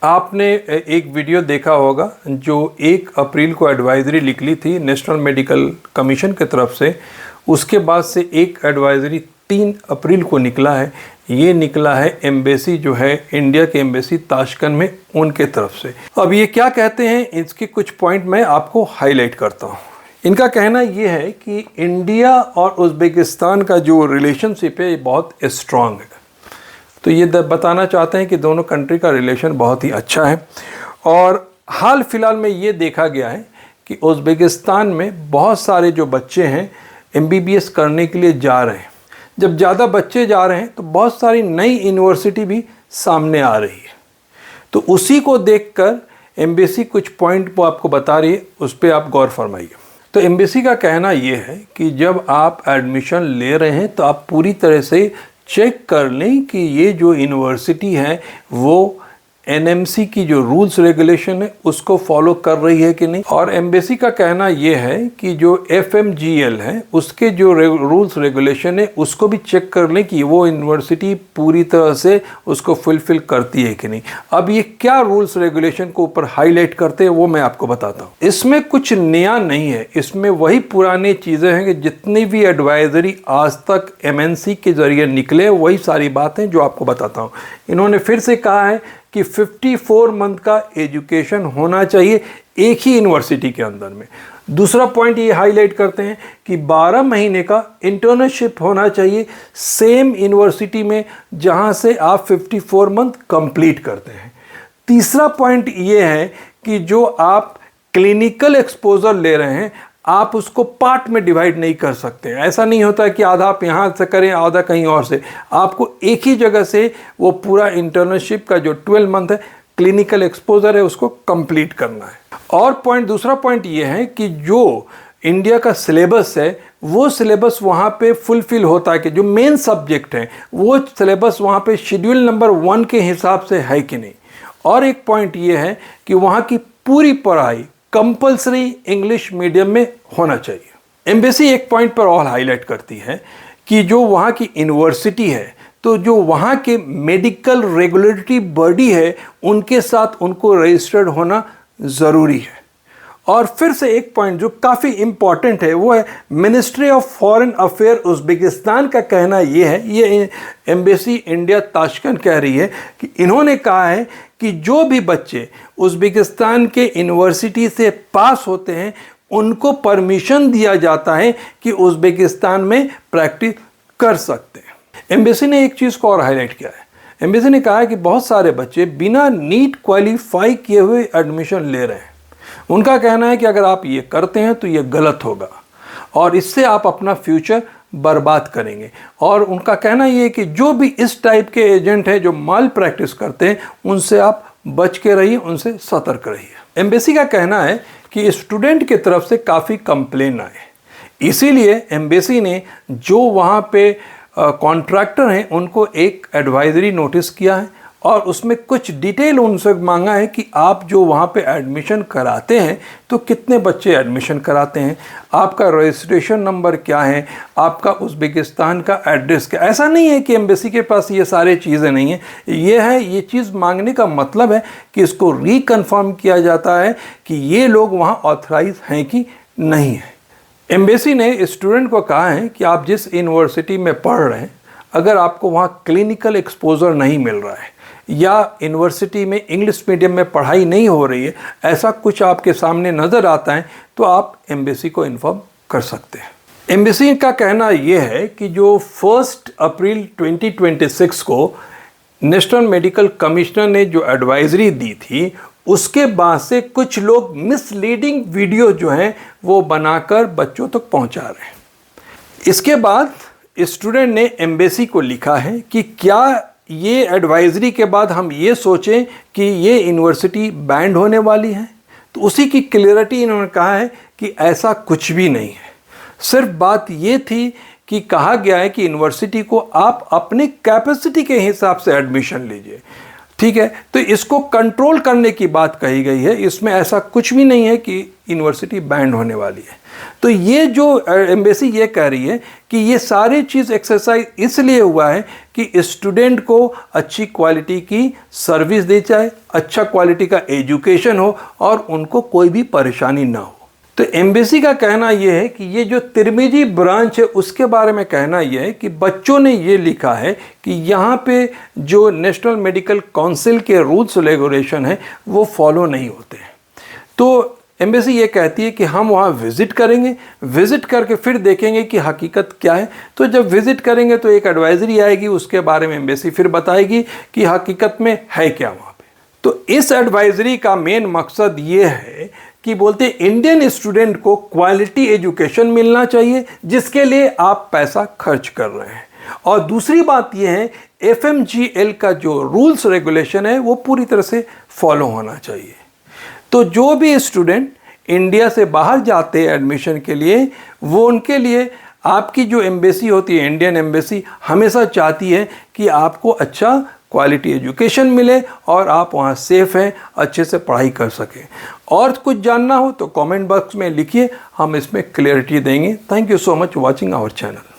आपने एक वीडियो देखा होगा जो 1 अप्रैल को एडवाइजरी निकली थी नेशनल मेडिकल कमीशन की तरफ से। उसके बाद से एक एडवाइजरी 3 अप्रैल को निकला है। ये निकला है एम्बेसी जो है इंडिया के एम्बेसी ताशकंद में, उनके तरफ से। अब ये क्या कहते हैं, इसके कुछ पॉइंट मैं आपको हाईलाइट करता हूँ। इनका कहना ये है कि इंडिया और उज़्बेकिस्तान का जो रिलेशनशिप है ये बहुत स्ट्रांग है। तो ये बताना चाहते हैं कि दोनों कंट्री का रिलेशन बहुत ही अच्छा है। और हाल फिलहाल में ये देखा गया है कि उज़्बेकिस्तान में बहुत सारे जो बच्चे हैं MBBS करने के लिए जा रहे हैं। जब ज़्यादा बच्चे जा रहे हैं तो बहुत सारी नई यूनिवर्सिटी भी सामने आ रही है। तो उसी को देखकर एम्बेसी कुछ पॉइंट वो आपको बता रही है, उस पर आप गौर फरमाइए। तो एम्बेसी का कहना ये है कि जब आप एडमिशन ले रहे हैं तो आप पूरी तरह से चेक कर लें कि ये जो यूनिवर्सिटी है वो NMC की जो रूल्स रेगुलेशन है उसको फॉलो कर रही है कि नहीं। और एम्बेसी का कहना ये है कि जो FMGL है उसके जो रूल्स रेगुलेशन है उसको भी चेक कर लें कि वो यूनिवर्सिटी पूरी तरह से उसको फुलफिल करती है कि नहीं। अब ये क्या रूल्स रेगुलेशन को ऊपर हाईलाइट करते हैं वो मैं आपको बताता हूँ। इसमें कुछ नया नहीं है, इसमें वही पुरानी चीज़ें हैं कि जितनी भी एडवाइजरी आज तक MNC के ज़रिए निकले वही सारी बातें जो आपको बताता हूँ। इन्होंने फिर से कहा है कि 54 मंथ का एजुकेशन होना चाहिए एक ही यूनिवर्सिटी के अंदर में। दूसरा पॉइंट ये हाईलाइट करते हैं कि 12 महीने का इंटर्नशिप होना चाहिए सेम यूनिवर्सिटी में जहां से आप 54 मंथ कंप्लीट करते हैं। तीसरा पॉइंट ये है कि जो आप क्लिनिकल एक्सपोजर ले रहे हैं आप उसको पार्ट में डिवाइड नहीं कर सकते। ऐसा नहीं होता कि आधा आप यहाँ से करें आधा कहीं और से। आपको एक ही जगह से वो पूरा इंटर्नशिप का जो 12 मंथ है क्लिनिकल एक्सपोजर है उसको कंप्लीट करना है। और दूसरा पॉइंट ये है कि जो इंडिया का सिलेबस है वो सिलेबस वहाँ पे फुलफिल होता है कि जो मेन सब्जेक्ट है वो सिलेबस वहाँ पे शेड्यूल नंबर 1 के हिसाब से है कि नहीं। और एक पॉइंट ये है कि वहाँ की पूरी पढ़ाई कंपलसरी इंग्लिश मीडियम में होना चाहिए। एम्बेसी एक पॉइंट पर और हाईलाइट करती है कि जो वहाँ की यूनिवर्सिटी है तो जो वहाँ के मेडिकल रेगुलेटरी बॉडी है उनके साथ उनको रजिस्टर्ड होना ज़रूरी है। और फिर से एक पॉइंट जो काफ़ी इम्पॉर्टेंट है वो है ministry of foreign affair Uzbekistan का कहना ये है, ये एम्बेसी इंडिया ताशकंद कह रही है कि इन्होंने कहा है कि जो भी बच्चे उज़्बेकिस्तान के यूनिवर्सिटी से पास होते हैं उनको परमिशन दिया जाता है कि उज़्बेकिस्तान में प्रैक्टिस कर सकते हैं। एम्बेसी ने एक चीज़ को और हाईलाइट किया है। एम्बेसी ने कहा है कि बहुत सारे बच्चे बिना नीट क्वालिफाई किए हुए एडमिशन ले रहे हैं। उनका कहना है कि अगर आप ये करते हैं तो ये गलत होगा और इससे आप अपना फ्यूचर बर्बाद करेंगे। और उनका कहना ये है कि जो भी इस टाइप के एजेंट हैं जो माल प्रैक्टिस करते हैं उनसे आप बच के रहिए, उनसे सतर्क रहिए। एम्बेसी का कहना है कि स्टूडेंट की तरफ से काफ़ी कंप्लेन आए, इसीलिए एम्बेसी ने जो वहाँ पे कॉन्ट्रैक्टर हैं उनको एक एडवाइजरी नोटिस किया है और उसमें कुछ डिटेल उनसे मांगा है कि आप जो वहाँ पे एडमिशन कराते हैं तो कितने बच्चे एडमिशन कराते हैं, आपका रजिस्ट्रेशन नंबर क्या है, आपका उज़्बेकिस्तान का एड्रेस क्या। ऐसा नहीं है कि एम्बेसी के पास ये सारे चीज़ें नहीं हैं, ये चीज़ मांगने का मतलब है कि इसको रिकन्फर्म किया जाता है कि ये लोग वहाँ ऑथराइज हैं कि नहीं है। एम्बेसी ने स्टूडेंट को कहा है कि आप जिस यूनिवर्सिटी में पढ़ रहे हैं अगर आपको वहाँ क्लिनिकल एक्सपोजर नहीं मिल रहा है या यूनिवर्सिटी में इंग्लिश मीडियम में पढ़ाई नहीं हो रही है, ऐसा कुछ आपके सामने नज़र आता है तो आप एम्बेसी को इन्फॉर्म कर सकते हैं। एम्बेसी का कहना यह है कि जो 1 अप्रैल 2026 को नेशनल मेडिकल कमिश्नर ने जो एडवाइजरी दी थी उसके बाद से कुछ लोग मिसलीडिंग वीडियो जो हैं वो बनाकर बच्चों तक पहुंचा रहे हैं। इसके बाद स्टूडेंट ने एम्बेसी को लिखा है कि क्या ये एडवाइजरी के बाद हम ये सोचें कि ये यूनिवर्सिटी बैंड होने वाली है। तो उसी की क्लियरिटी इन्होंने कहा है कि ऐसा कुछ भी नहीं है। सिर्फ बात ये थी कि कहा गया है कि यूनिवर्सिटी को आप अपनी कैपेसिटी के हिसाब से एडमिशन लीजिए। ठीक है, तो इसको कंट्रोल करने की बात कही गई है, इसमें ऐसा कुछ भी नहीं है कि यूनिवर्सिटी बैंड होने वाली है। तो ये जो एम्बेसी ये कह रही है कि ये सारी चीज़ एक्सरसाइज इसलिए हुआ है कि स्टूडेंट को अच्छी क्वालिटी की सर्विस दी जाए, अच्छा क्वालिटी का एजुकेशन हो और उनको कोई भी परेशानी ना हो। तो एम्बेसी का कहना यह है कि ये जो तिरमिजी ब्रांच है उसके बारे में कहना यह है कि बच्चों ने ये लिखा है कि यहाँ पे जो नेशनल मेडिकल काउंसिल के रूल्स रेगुलेशन है वो फॉलो नहीं होते हैं। तो एम्बेसी ये कहती है कि हम वहाँ विज़िट करेंगे, विज़िट करके फिर देखेंगे कि हकीकत क्या है। तो जब विज़िट करेंगे तो एक एडवाइजरी आएगी, उसके बारे में एम्बेसी फिर बताएगी कि हकीकत में है क्या वहाँ पे। तो इस एडवाइजरी का मेन मकसद ये है कि बोलते इंडियन स्टूडेंट को क्वालिटी एजुकेशन मिलना चाहिए जिसके लिए आप पैसा खर्च कर रहे हैं। और दूसरी बात यह है FMGL का जो रूल्स रेगुलेशन है वो पूरी तरह से फॉलो होना चाहिए। तो जो भी स्टूडेंट इंडिया से बाहर जाते हैं एडमिशन के लिए, वो उनके लिए आपकी जो एम्बेसी होती है, इंडियन एम्बेसी, हमेशा चाहती है कि आपको अच्छा क्वालिटी एजुकेशन मिले और आप वहाँ सेफ हैं, अच्छे से पढ़ाई कर सकें। और कुछ जानना हो तो कमेंट बॉक्स में लिखिए, हम इसमें क्लियरिटी देंगे। Thank you so much watching our channel.